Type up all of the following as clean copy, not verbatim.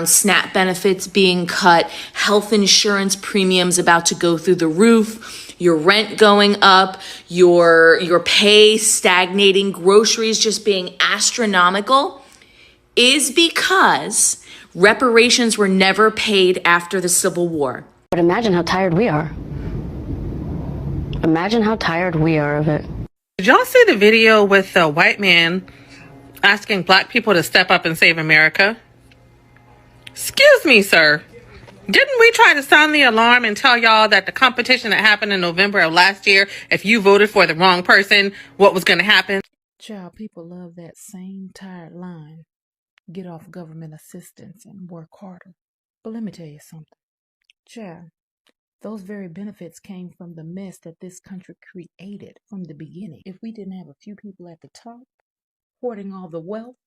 SNAP benefits being cut, health insurance premiums about to go through the roof, your rent going up, your pay stagnating, groceries just being astronomical, is because reparations were never paid after the Civil War. But imagine how tired we are. Imagine how tired we are of it. Did y'all see the video with the white man asking black people to step up and save America? Excuse me, sir. Didn't we try to sound the alarm and tell y'all that the competition that happened in November of last year, if you voted for the wrong person, what was going to happen? Child, people love that same tired line. Get off government assistance and work harder. But let me tell you something. Child, those very benefits came from the mess that this country created from the beginning. If we didn't have a few people at the top, hoarding all the wealth,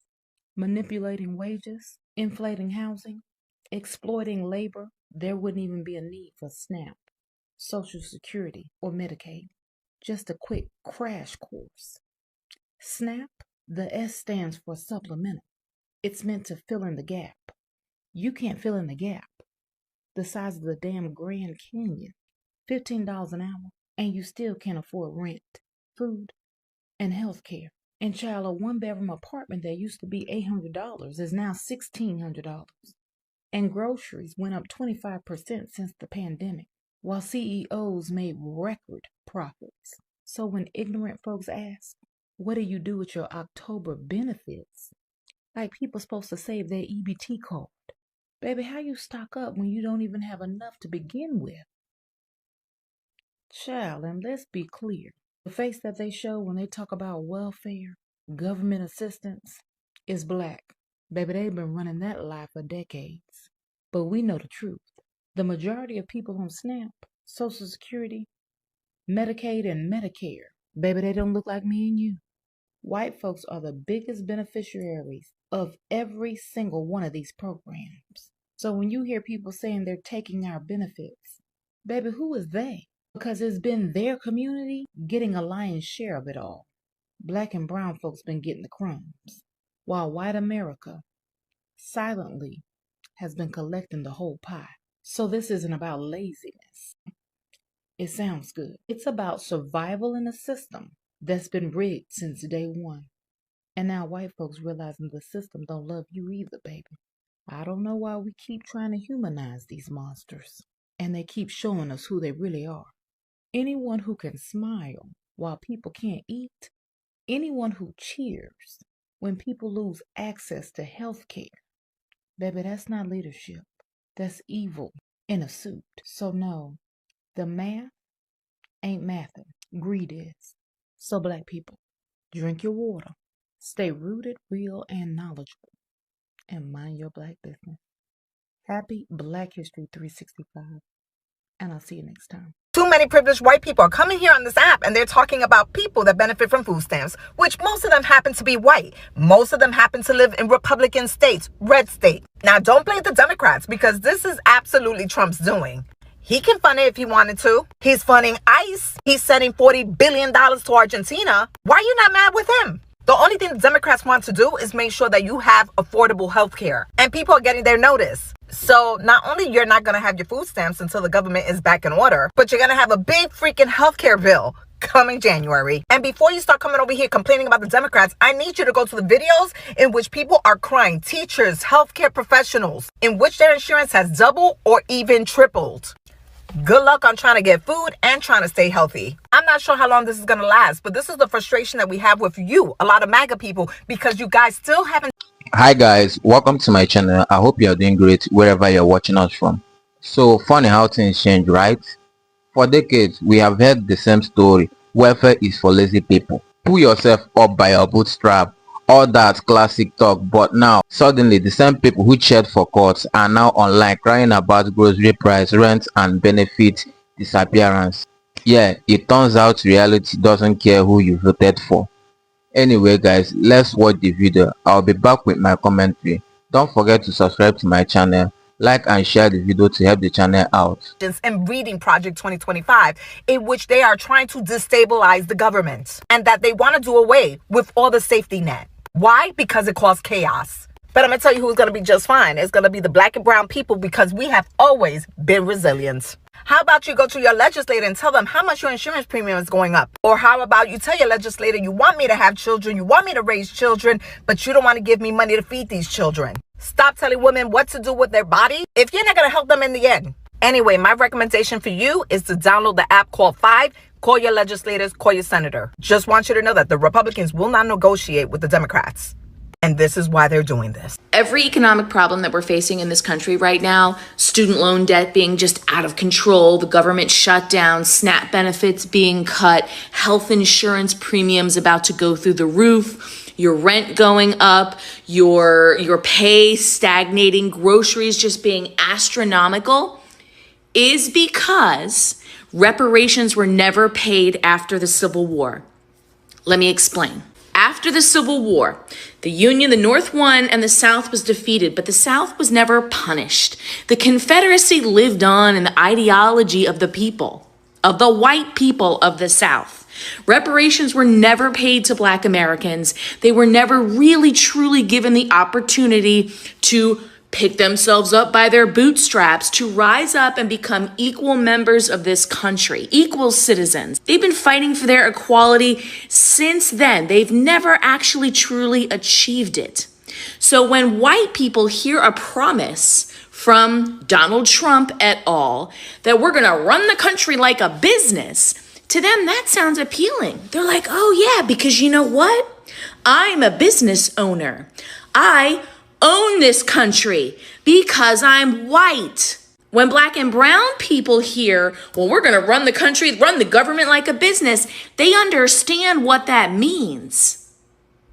manipulating wages, inflating housing, exploiting labor, there wouldn't even be a need for SNAP, Social Security, or Medicaid. Just a quick crash course. SNAP, the S stands for supplemental. It's meant to fill in the gap. You can't fill in the gap. The size of the damn Grand Canyon, $15 an hour, and you still can't afford rent, food, and health care. And child, a one-bedroom apartment that used to be $800 is now $1,600. And groceries went up 25% since the pandemic, while CEOs made record profits. So when ignorant folks ask, what do you do with your October benefits? Like people supposed to save their EBT card. Baby, how you stock up when you don't even have enough to begin with? Child, and let's be clear. The face that they show when they talk about welfare, government assistance, is black. Baby, they've been running that lie for decades. But we know the truth. The majority of people on SNAP, Social Security, Medicaid, and Medicare, baby, they don't look like me and you. White folks are the biggest beneficiaries of every single one of these programs. So when you hear people saying they're taking our benefits, baby, who is they? Because it's been their community getting a lion's share of it all. Black and brown folks been getting the crumbs, while white America silently has been collecting the whole pie. So this isn't about laziness. It sounds good. It's about survival in a system that's been rigged since day one. And now white folks realizing the system don't love you either, baby. I don't know why we keep trying to humanize these monsters. And they keep showing us who they really are. Anyone who can smile while people can't eat. Anyone who cheers when people lose access to health care. Baby, that's not leadership. That's evil in a suit. So no, the math ain't mathing. Greed is. So black people, drink your water. Stay rooted, real, and knowledgeable. And mind your black business. Happy Black History 365. And I'll see you next time. Too many privileged white people are coming here on this app and they're talking about people that benefit from food stamps, which most of them happen to be white. Most of them happen to live in Republican states, red state. Now, don't blame the Democrats because this is absolutely Trump's doing. He can fund it if he wanted to. He's funding ICE. He's sending $40 billion to Argentina. Why are you not mad with him? The only thing the Democrats want to do is make sure that you have affordable health care and people are getting their notice. So not only you're not going to have your food stamps until the government is back in order, but you're going to have a big freaking healthcare bill coming January. And before you start coming over here complaining about the Democrats, I need you to go to the videos in which people are crying, teachers, healthcare professionals, in which their insurance has doubled or even tripled. Good luck on trying to get food and trying to stay healthy. I'm not sure how long this is going to last, but this is the frustration that we have with you, a lot of MAGA people, because you guys still haven't. Hi guys, welcome to my channel. I hope you are doing great wherever you're watching us from. So funny how things change, right? For decades we have heard the same story. Welfare is for lazy people. Pull yourself up by your bootstrap. All that classic talk, but now suddenly the same people who cheered for cuts are now online crying about grocery price, rent and benefit disappearance. Yeah, it turns out reality doesn't care who you voted for. Anyway guys, let's watch the video. I'll be back with my commentary. Don't forget to subscribe to my channel, like and share the video to help the channel out. And reading Project 2025, in which they are trying to destabilize the government and that they want to do away with all the safety net. Why? Because it caused chaos. But I'm going to tell you who's going to be just fine. It's going to be the black and brown people, because we have always been resilient. How about you go to your legislator and tell them how much your insurance premium is going up? Or how about you tell your legislator, you want me to have children, you want me to raise children, but you don't want to give me money to feed these children. Stop telling women what to do with their body if you're not going to help them in the end. Anyway, my recommendation for you is to download the app called Five. Call your legislators, call your senator. Just want you to know that the Republicans will not negotiate with the Democrats. And this is why they're doing this. Every economic problem that we're facing in this country right now, student loan debt being just out of control, the government shutdown, SNAP benefits being cut, health insurance premiums about to go through the roof, your rent going up, your pay stagnating, groceries just being astronomical, is because reparations were never paid after the Civil War. Let me explain. After the Civil War, the Union, the North won and the South was defeated, but the South was never punished. The Confederacy lived on in the ideology of the people, of the white people of the South. Reparations were never paid to Black Americans. They were never really, truly given the opportunity to pick themselves up by their bootstraps, to rise up and become equal members of this country, equal citizens. They've been fighting for their equality since then. They've never actually truly achieved it. So when white people hear a promise from Donald Trump et al. That we're gonna run the country like a business, to them that sounds appealing. They're like, oh yeah, because you know what? I'm a business owner. I own this country because I'm white. When Black and brown people hear, well, we're going to run the country, run the government like a business, they understand what that means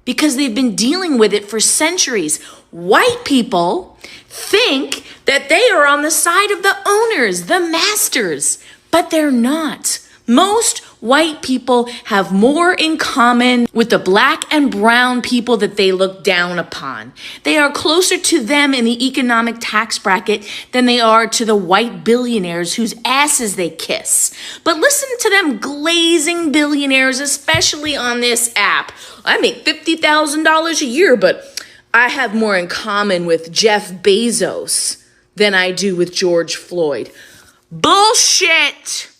because they've been dealing with it for centuries. White people think that they are on the side of the owners, the masters, but they're not. Most white people have more in common with the Black and brown people that they look down upon. They are closer to them in the economic tax bracket than they are to the white billionaires whose asses they kiss. But listen to them glazing billionaires, especially on this app. I make $50,000 a year, but I have more in common with Jeff Bezos than I do with George Floyd. Bullshit!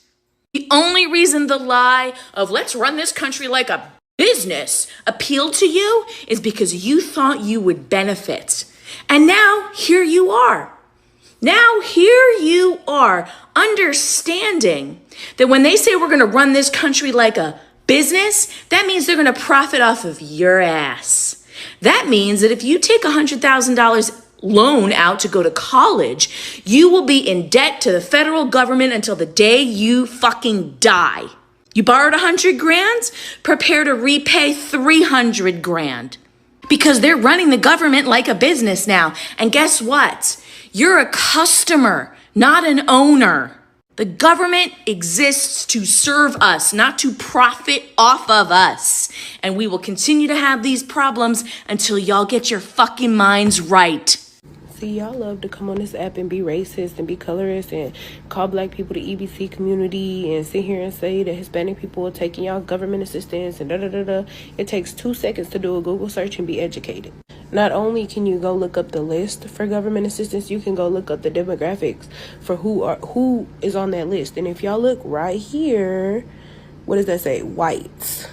The only reason the lie of let's run this country like a business appealed to you is because you thought you would benefit. And now here you are. Now here you are understanding that when they say we're going to run this country like a business, that means they're going to profit off of your ass. That means that if you take $100,000 loan out to go to college, you will be in debt to the federal government until the day you fucking die. You borrowed 100 grand, prepare to repay 300 grand because they're running the government like a business now. And guess what? You're a customer, not an owner. The government exists to serve us, not to profit off of us. And we will continue to have these problems until y'all get your fucking minds right. See, y'all love to come on this app and be racist and be colorist and call Black people the EBC community and sit here and say that Hispanic people are taking y'all government assistance and da-da-da-da. It takes 2 seconds to do a Google search and be educated. Not only can you go look up the list for government assistance, you can go look up the demographics for who is on that list. And if y'all look right here, what does that say? Whites.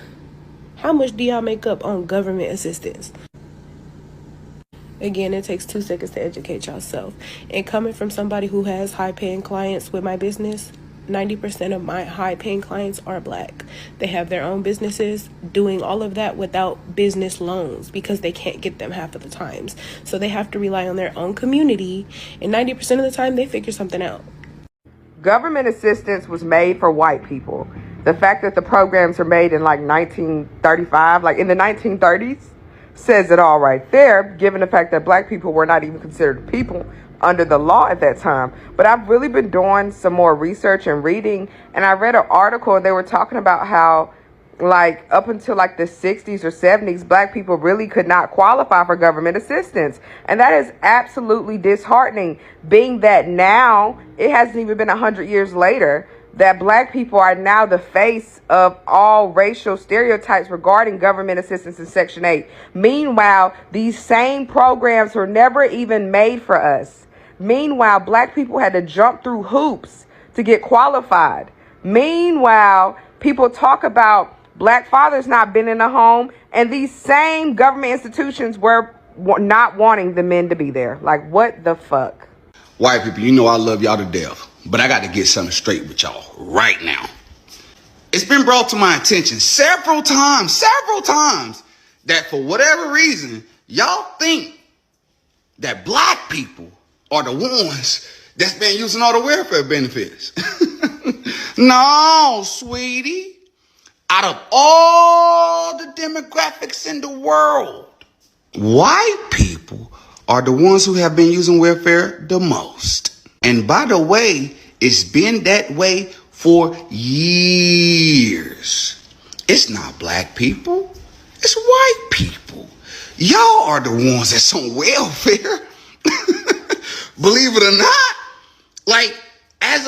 How much do y'all make up on government assistance? Again, it takes 2 seconds to educate yourself. And coming from somebody who has high-paying clients with my business, 90% of my high-paying clients are Black. They have their own businesses doing all of that without business loans because they can't get them half of the times. So they have to rely on their own community, and 90% of the time they figure something out. Government assistance was made for white people. The fact that the programs are made in like 1935, like in the 1930s, says it all right there, given the fact that Black people were not even considered people under the law at that time. But I've really been doing some more research and reading, and I read an article and they were talking about how like up until like the 60s or 70s, Black people really could not qualify for government assistance. And that is absolutely disheartening, being that now it hasn't even been 100 years later. that black people are now the face of all racial stereotypes regarding government assistance in Section 8. Meanwhile, these same programs were never even made for us. Meanwhile, black people had to jump through hoops to get qualified. Meanwhile, people talk about black fathers not being in the home, and these same government institutions were not wanting the men to be there. Like, what the fuck? White people, you know I love y'all to death, but I got to get something straight with y'all right now. It's been brought to my attention several times, that for whatever reason, y'all think that black people are the ones that's been using all the welfare benefits. No, sweetie. Out of all the demographics in the world, white people are the ones who have been using welfare the most. And by the way, it's been that way for years. It's not black people. It's white people. Y'all are the ones that's on welfare. Believe it or not, like as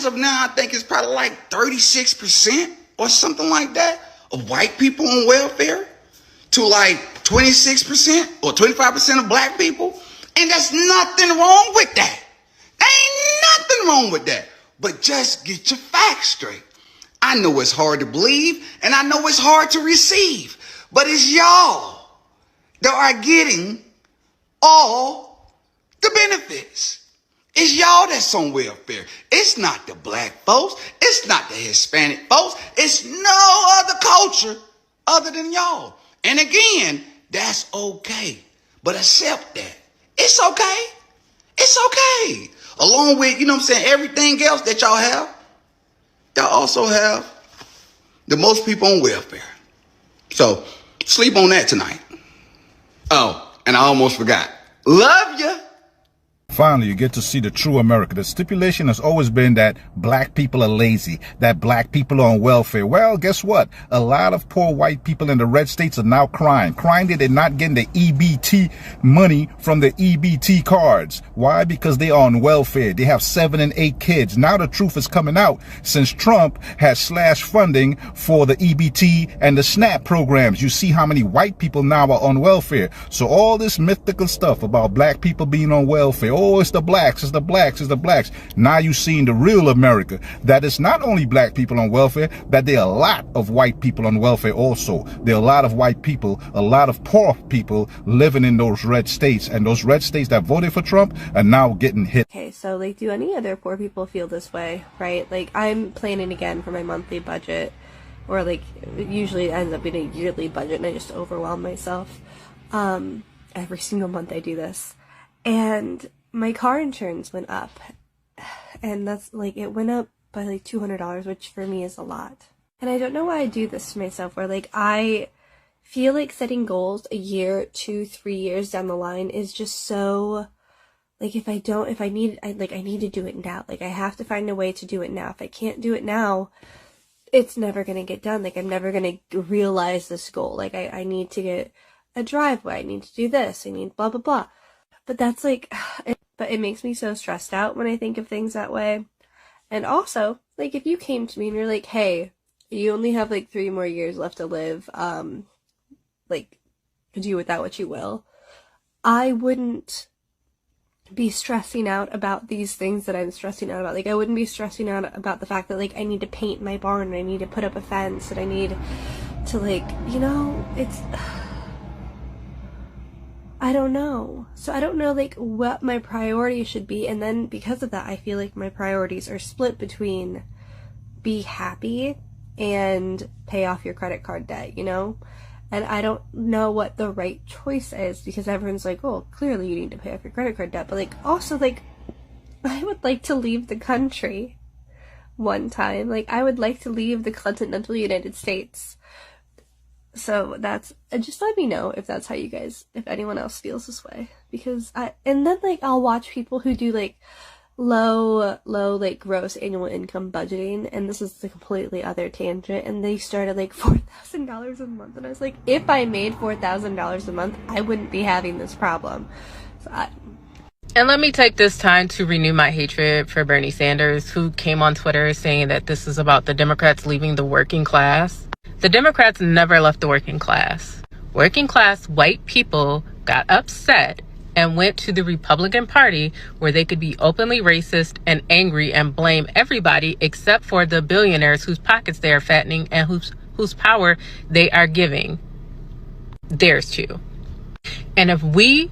of now, I think it's probably like 36% or something like that of white people on welfare to like 26% or 25% of black people. And there's nothing wrong with that. There ain't nothing wrong with that. But just get your facts straight. I know it's hard to believe and I know it's hard to receive, but it's y'all that are getting all the benefits. It's y'all that's on welfare. It's not the black folks. It's not the Hispanic folks. It's no other culture other than y'all. And again, that's okay. But accept that. It's okay. It's okay. Along with, you know what I'm saying, everything else that y'all have, y'all also have the most people on welfare. So sleep on that tonight. Oh, and I almost forgot. Love ya. Finally, you get to see the true America. The stipulation has always been that black people are lazy, that black people are on welfare. Well, guess what? A lot of poor white people in the red states are now crying that they're not getting the EBT money from the EBT cards. Why? Because they are on welfare. They have 7 and 8 kids. Now the truth is coming out since Trump has slashed funding for the EBT and the SNAP programs. You see how many white people now are on welfare. So all this mythical stuff about black people being on welfare, oh, it's the blacks, it's the blacks, it's the blacks. Now you're seeing the real America, that it's not only black people on welfare, that there are a lot of white people on welfare also. There are a lot of white people, a lot of poor people living in those red states, and those red states that voted for Trump are now getting hit. Okay, so like, do any other poor people feel this way, right? Like, I'm planning again for my monthly budget, or like, it usually ends up being a yearly budget, and I just overwhelm myself. Every single month I do this. And my car insurance went up, and that's like, it went up by like $200, which for me is a lot. And I don't know why I do this to myself, where like, I feel like setting goals a year, 2, 3 years down the line is just so, like, I need to do it now. Like, I have to find a way to do it now. If I can't do it now, it's never going to get done. Like, I'm never going to realize this goal. Like, I need to get a driveway. I need to do this. I need blah, blah, blah. But that's like, but it makes me so stressed out when I think of things that way. And also, like, if you came to me and you're like, hey, you only have like 3 more years left to live, like, do with that what you will, I wouldn't be stressing out about these things that I'm stressing out about. Like, I wouldn't be stressing out about the fact that, like, I need to paint my barn, and I need to put up a fence, and I need to, like, you know, it's, I don't know. So I don't know, like, what my priorities should be. And then because of that, I feel like my priorities are split between be happy and pay off your credit card debt, you know? And I don't know what the right choice is, because everyone's like, oh, clearly you need to pay off your credit card debt. But, like, also, like, I would like to leave the country one time. Like, I would like to leave the continental United States. So that's, just let me know if that's how you guys, if anyone else feels this way, because and then, like, I'll watch people who do, like, low, like, gross annual income budgeting, and this is the completely other tangent, and they started, like, $4,000 a month, and I was like, if I made $4,000 a month, I wouldn't be having this problem. So And let me take this time to renew my hatred for Bernie Sanders, who came on Twitter saying that this is about the Democrats leaving the working class. The Democrats never left the working class. Working class white people got upset and went to the Republican Party where they could be openly racist and angry and blame everybody except for the billionaires whose pockets they are fattening and whose power they are giving theirs to. And if we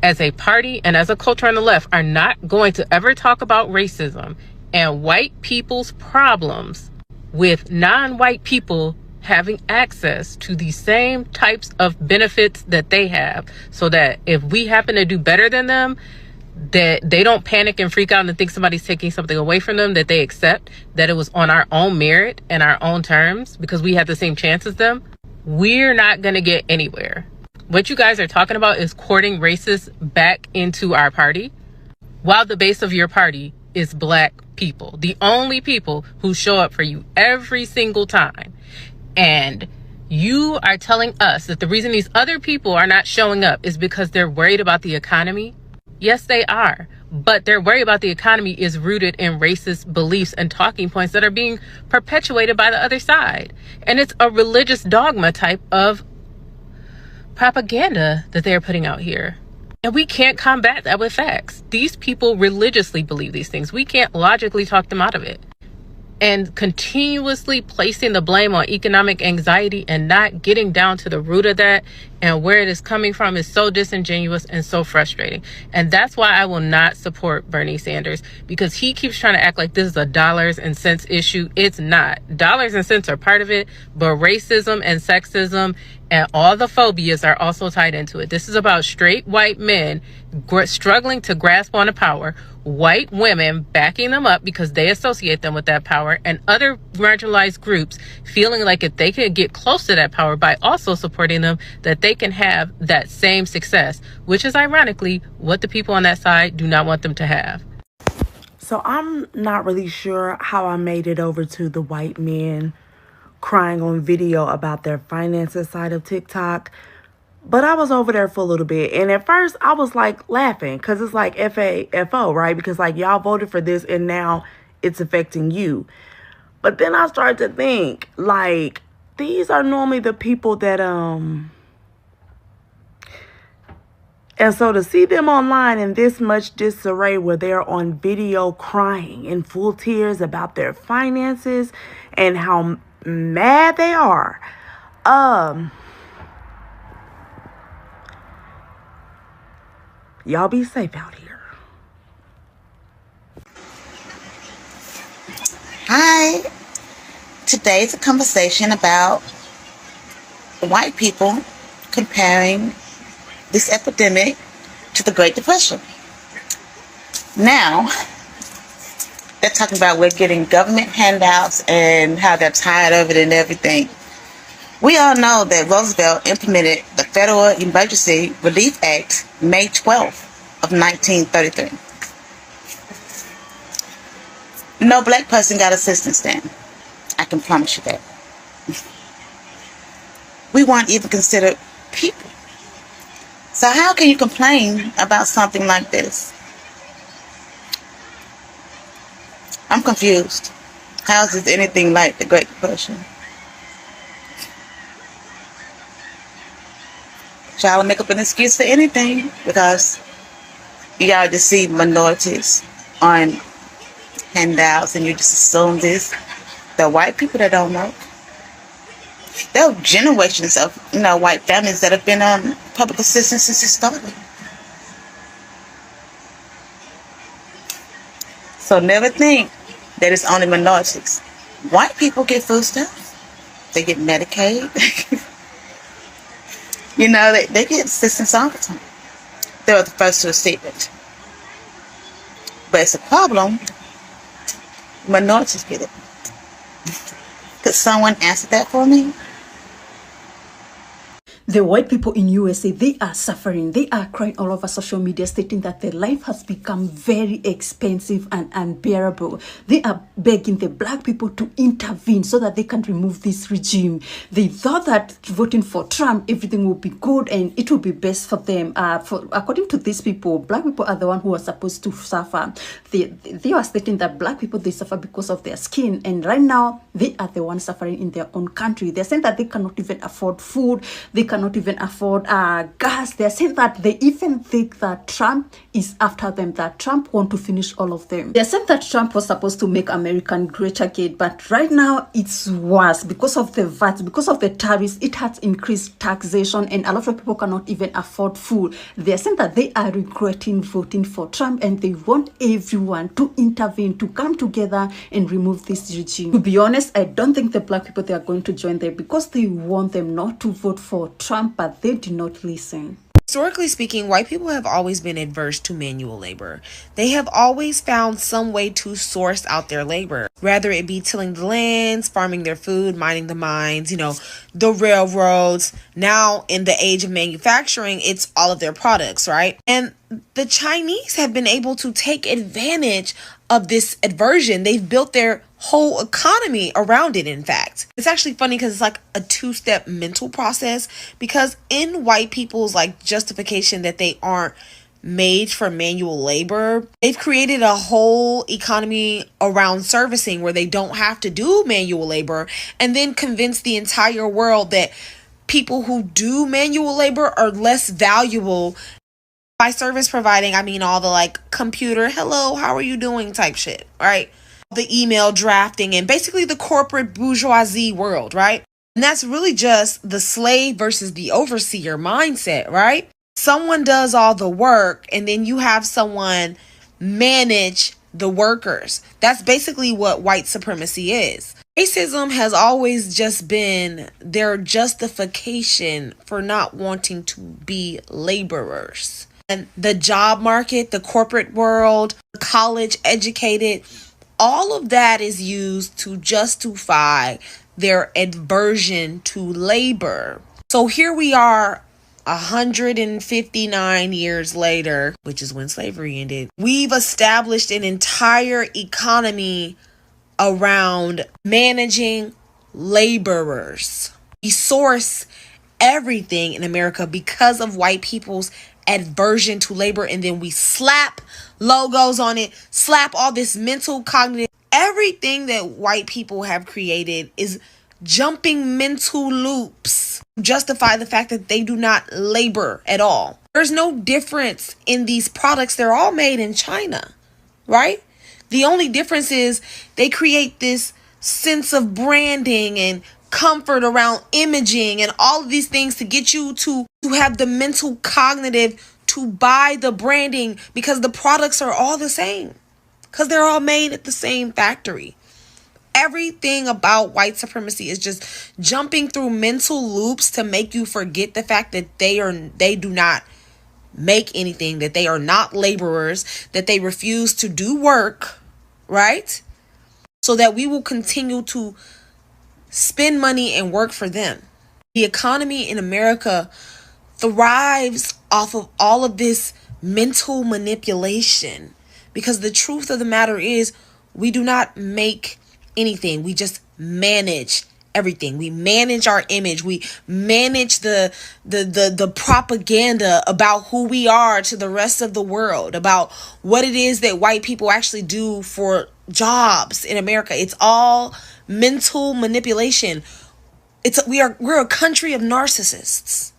as a party and as a culture on the left are not going to ever talk about racism and white people's problems with non-white people having access to the same types of benefits that they have, so that if we happen to do better than them, that they don't panic and freak out and think somebody's taking something away from them, that they accept that it was on our own merit and our own terms because we had the same chance as them, we're not going to get anywhere. What you guys are talking about is courting racists back into our party, while the base of your party is black people, the only people who show up for you every single time. And you are telling us that the reason these other people are not showing up is because they're worried about the economy? Yes, they are. But their worry about the economy is rooted in racist beliefs and talking points that are being perpetuated by the other side. And it's a religious dogma type of propaganda that they're putting out here. And we can't combat that with facts. These people religiously believe these things. We can't logically talk them out of it. And continuously placing the blame on economic anxiety and not getting down to the root of that and where it is coming from is so disingenuous and so frustrating. And that's why I will not support Bernie Sanders, because he keeps trying to act like this is a dollars and cents issue. It's not. Dollars and cents are part of it, but racism and sexism and all the phobias are also tied into it. This is about straight white men struggling to grasp onto power, white women backing them up because they associate them with that power, and other marginalized groups feeling like if they can get close to that power by also supporting them, that they can have that same success, which is ironically what the people on that side do not want them to have. So I'm not really sure how I made it over to the white men crying on video about their finances side of TikTok. But I was over there for a little bit. And at first I was like laughing because it's like FAFO, right? Because like y'all voted for this and now it's affecting you. But then I started to think like these are normally the people that and so to see them online in this much disarray where they're on video crying in full tears about their finances and how mad they are. Y'all be safe out here. Hi. Today's a conversation about white people comparing this epidemic to the Great Depression. Now, they're talking about we're getting government handouts and how they're tired of it and everything. We all know that Roosevelt implemented the Federal Emergency Relief Act May 12th of 1933. No black person got assistance then. I can promise you that. We weren't even considered people. So how can you complain about something like this? I'm confused. How is this anything like the Great Depression? Y'all make up an excuse for anything because y'all just see minorities on handouts and you just assume this. The white people that don't know. There are generations of white families that have been on public assistance since it started. So never think that it's only minorities. White people get food stamps. They get Medicaid. They get assistance all the time. They were the first to receive it. But it's a problem. Minorities get it. Could someone answer that for me? The white people in USA, they are suffering. They are crying all over social media, stating that their life has become very expensive and unbearable. They are begging the black people to intervene so that they can remove this regime. They thought that voting for Trump, everything will be good and it will be best for them. According to these people, black people are the one who are supposed to suffer. They are stating that black people, they suffer because of their skin. And right now, they are the ones suffering in their own country. They're saying that they cannot even afford food. They cannot even afford gas. They're saying that they even think that Trump is after them, that Trump wants to finish all of them. They're saying that Trump was supposed to make America great again, but right now it's worse because of the VAT, because of the tariffs. It has increased taxation and a lot of people cannot even afford food. They're saying that they are regretting voting for Trump and they want everyone to intervene, to come together and remove this regime. To be honest, I don't think the black people, they are going to join them because they want them not to vote for Trump, but they did not listen. Historically speaking, white people have always been adverse to manual labor. They have always found some way to source out their labor, whether it be tilling the lands, farming their food, mining the mines, the railroads. Now, in the age of manufacturing, it's all of their products, right? And the Chinese have been able to take advantage of this aversion. They've built their whole economy around it, in fact. It's actually funny because it's like a two-step mental process, because in white people's justification that they aren't made for manual labor, they've created a whole economy around servicing where they don't have to do manual labor, and then convince the entire world that people who do manual labor are less valuable. By service providing, I mean all the computer, hello, how are you doing type shit, right? The email drafting and basically the corporate bourgeoisie world, right? And that's really just the slave versus the overseer mindset, right? Someone does all the work and then you have someone manage the workers. That's basically what white supremacy is. Racism has always just been their justification for not wanting to be laborers. And the job market, the corporate world, the college educated, all of that is used to justify their aversion to labor. So here we are 159 years later, which is when slavery ended. We've established an entire economy around managing laborers. We source everything in America because of white people's aversion to labor, and then we slap logos on it, slap all this mental cognitive, everything that white people have created is jumping mental loops to justify the fact that they do not labor at all. There's no difference in these products. They're all made in China, right? The only difference is they create this sense of branding and comfort around imaging and all of these things to get you to have the mental cognitive to buy the branding, because the products are all the same, because they're all made at the same factory. Everything about white supremacy is just jumping through mental loops to make you forget the fact that they do not make anything, that they are not laborers, that they refuse to do work, right? So that we will continue to spend money and work for them. The economy in America thrives off of all of this mental manipulation, because the truth of the matter is we do not make anything. We just manage everything. We manage our image. We manage the propaganda about who we are to the rest of the world, about what it is that white people actually do for jobs in America. It's all mental manipulation. We're a country of narcissists.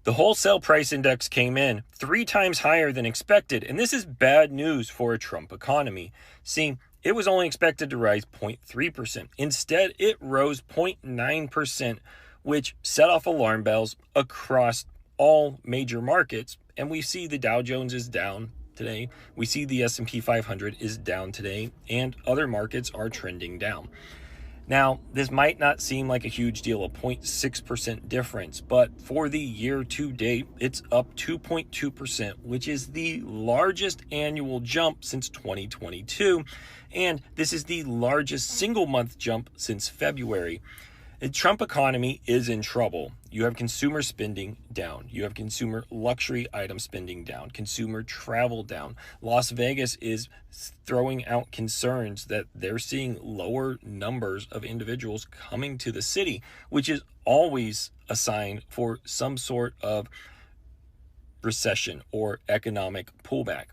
The wholesale price index came in 3 times higher than expected, and this is bad news for a Trump economy. See, it was only expected to rise 0.3%. Instead, it rose 0.9%, which set off alarm bells across all major markets. And we see the Dow Jones is down today. We see the S&P 500 is down today, and other markets are trending down. Now, this might not seem like a huge deal, a 0.6% difference, but for the year to date, it's up 2.2%, which is the largest annual jump since 2022. And this is the largest single month jump since February. The Trump economy is in trouble. You have consumer spending down. You have consumer luxury item spending down. Consumer travel down. Las Vegas is throwing out concerns that they're seeing lower numbers of individuals coming to the city, which is always a sign for some sort of recession or economic pullback.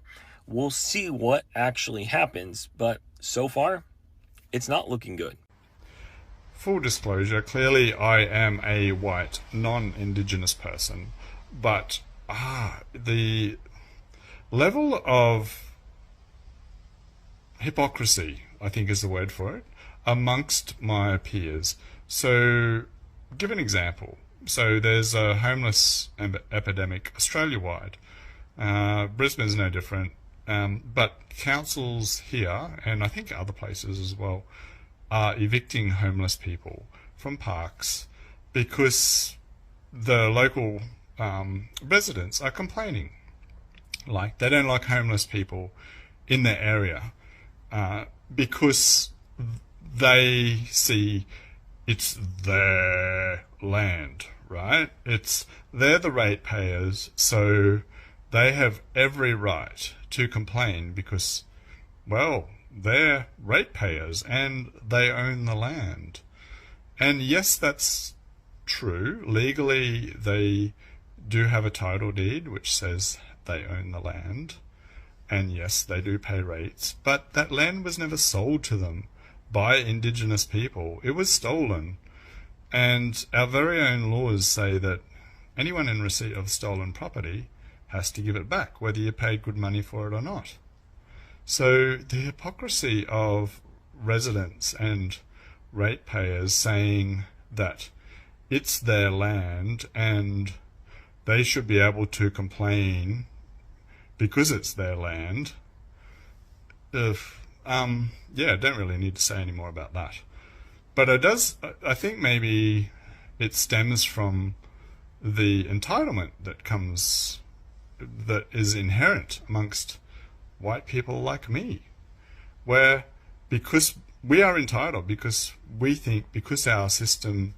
We'll see what actually happens, but so far, it's not looking good. Full disclosure, clearly I am a white, non-Indigenous person, but the level of hypocrisy, I think is the word for it, amongst my peers. So, give an example. So there's a homeless epidemic Australia-wide. Brisbane's no different, but councils here, and I think other places as well, are evicting homeless people from parks because the local residents are complaining. Like, they don't like homeless people in their area because they see it's their land, right? They're the ratepayers, so they have every right to complain because, well, they're ratepayers and they own the land. And yes, that's true. Legally, they do have a title deed which says they own the land. And yes, they do pay rates. But that land was never sold to them by Indigenous people. It was stolen. And our very own laws say that anyone in receipt of stolen property has to give it back, whether you paid good money for it or not. So the hypocrisy of residents and ratepayers saying that it's their land and they should be able to complain because it's their land. Don't really need to say any more about that. But I think maybe it stems from the entitlement that is inherent amongst white people like me, where because we are entitled, because we think because our system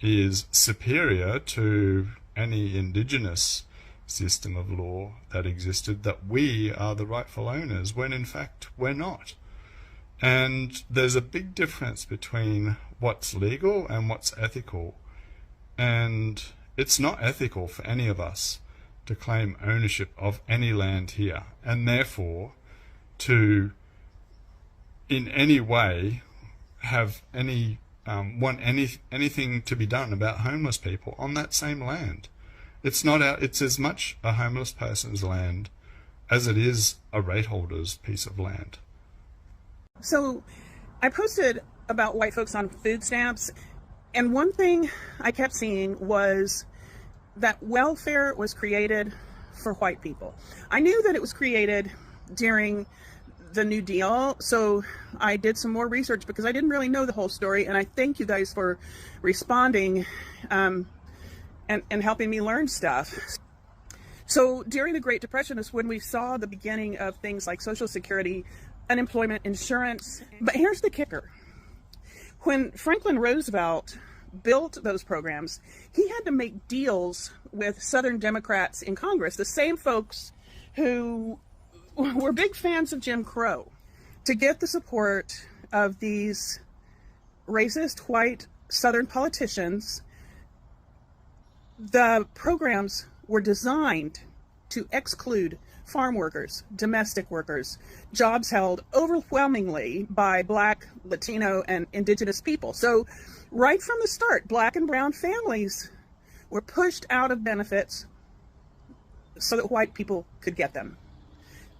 is superior to any Indigenous system of law that existed, that we are the rightful owners, when in fact we're not. And there's a big difference between what's legal and what's ethical. And it's not ethical for any of us to claim ownership of any land here, and therefore to in any way have want anything to be done about homeless people on that same land. It's as much a homeless person's land as it is a rate holder's piece of land. So I posted about white folks on food stamps, and one thing I kept seeing was that welfare was created for white people. I knew that it was created during the New Deal, so I did some more research because I didn't really know the whole story, and I thank you guys for responding and helping me learn stuff. So during the Great Depression is when we saw the beginning of things like Social Security, unemployment insurance. But here's the kicker. When Franklin Roosevelt built those programs, he had to make deals with Southern Democrats in Congress, the same folks who were big fans of Jim Crow, to get the support of these racist white Southern politicians. The programs were designed to exclude farm workers, domestic workers, jobs held overwhelmingly by Black, Latino, and Indigenous people. So right from the start, Black and brown families were pushed out of benefits so that white people could get them.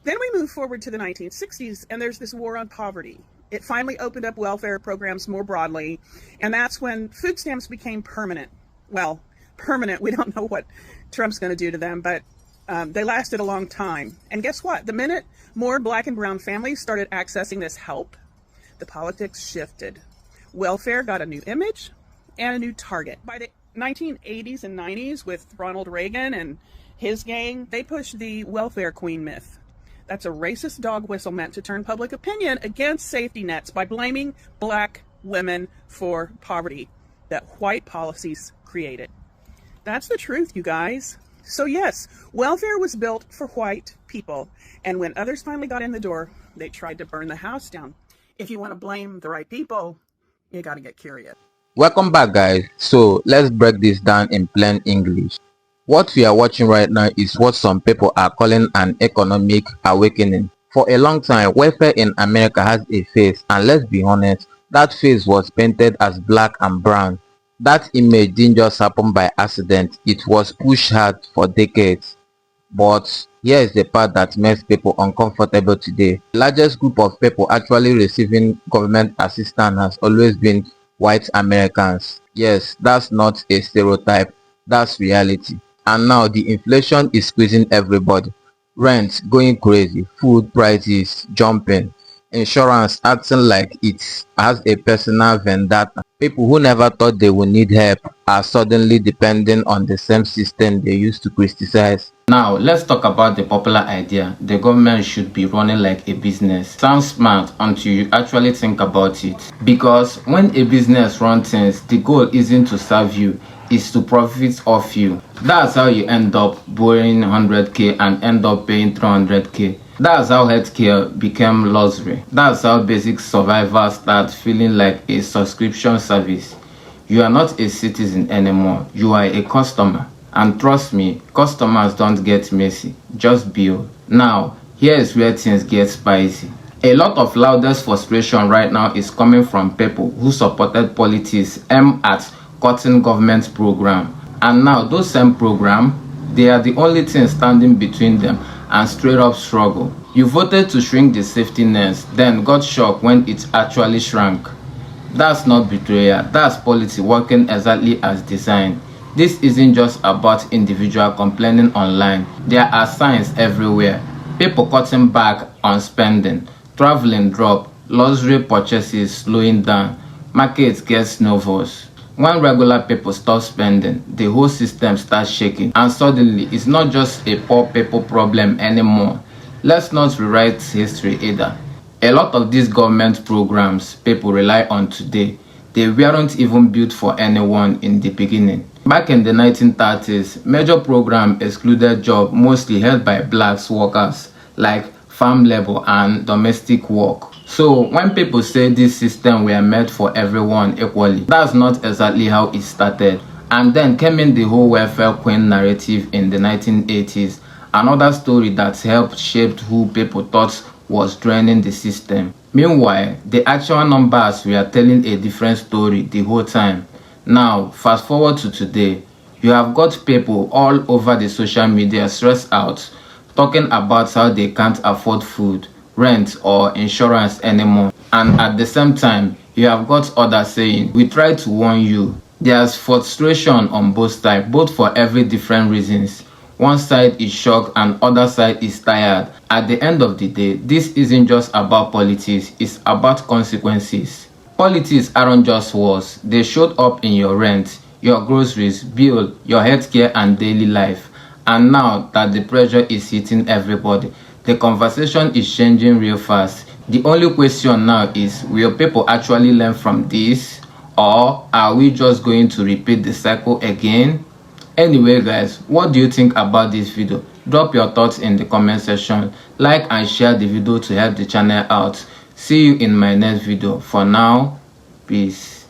Then we move forward to the 1960s, and there's this war on poverty. It finally opened up welfare programs more broadly, and that's when food stamps became permanent. Well, permanent, we don't know what Trump's going to do to them, but they lasted a long time. And guess what? The minute more Black and brown families started accessing this help, the politics shifted. Welfare got a new image and a new target. By the 1980s and 90s, with Ronald Reagan and his gang, they pushed the welfare queen myth. That's a racist dog whistle meant to turn public opinion against safety nets by blaming Black women for poverty. that white policies created. That's the truth, you guys. So yes, welfare was built for white people, and when others finally got in the door, they tried to burn the house down. If you want to blame the right people, you got to get curious. Welcome back, guys. So let's break this down in plain English. What we are watching right now is what some people are calling an economic awakening. For a long time, welfare in America has a face, and let's be honest, that face was painted as black and brown. That image didn't just happen by accident, it was pushed hard for decades. But here is the part that makes people uncomfortable today. The largest group of people actually receiving government assistance has always been white Americans. Yes, that's not a stereotype, that's reality. And now the inflation is squeezing everybody. Rent going crazy, food prices jumping, insurance acting like it has a personal vendetta. People who never thought they would need help are suddenly depending on the same system they used to criticize. Now, let's talk about the popular idea the government should be running like a business. Sounds smart until you actually think about it. Because when a business runs things, the goal isn't to serve you, it's to profit off you. That's how you end up borrowing 100k and end up paying 300k. That's how healthcare became luxury. That's how basic survival starts feeling like a subscription service. You are not a citizen anymore, you are a customer. And trust me, customers don't get messy, just bill. Now, here is where things get spicy. A lot of loudest frustration right now is coming from people who supported politics aimed at cutting government program. And now those same program, they are the only thing standing between them and straight up struggle. You voted to shrink the safety nets, then got shocked when it actually shrank. That's not betrayal, that's policy working exactly as designed. This isn't just about individual complaining online. There are signs everywhere. People cutting back on spending, traveling drop, luxury purchases slowing down, markets get nervous. When regular people stop spending, the whole system starts shaking, and suddenly it's not just a poor people problem anymore. Let's not rewrite history either. A lot of these government programs people rely on today, they weren't even built for anyone in the beginning. Back in the 1930s, major programs excluded jobs mostly held by blacks workers like farm labor and domestic work. So when people say this system were made for everyone equally, that's not exactly how it started. And then came in the whole welfare queen narrative in the 1980s, another story that helped shape who people thought was draining the system. Meanwhile, the actual numbers were telling a different story the whole time. Now, fast forward to today, you have got people all over the social media stressed out, talking about how they can't afford food, rent, or insurance anymore. And at the same time, you have got others saying, we tried to warn you. There's frustration on both sides, both for every different reasons. One side is shocked and other side is tired. At the end of the day, this isn't just about politics, it's about consequences. Politics aren't just wars, they showed up in your rent, your groceries, bill, your healthcare and daily life. And now that the pressure is hitting everybody, the conversation is changing real fast. The only question now is, will people actually learn from this? Or are we just going to repeat the cycle again? Anyway guys, what do you think about this video? Drop your thoughts in the comment section. Like and share the video to help the channel out. See you in my next video. For now, peace.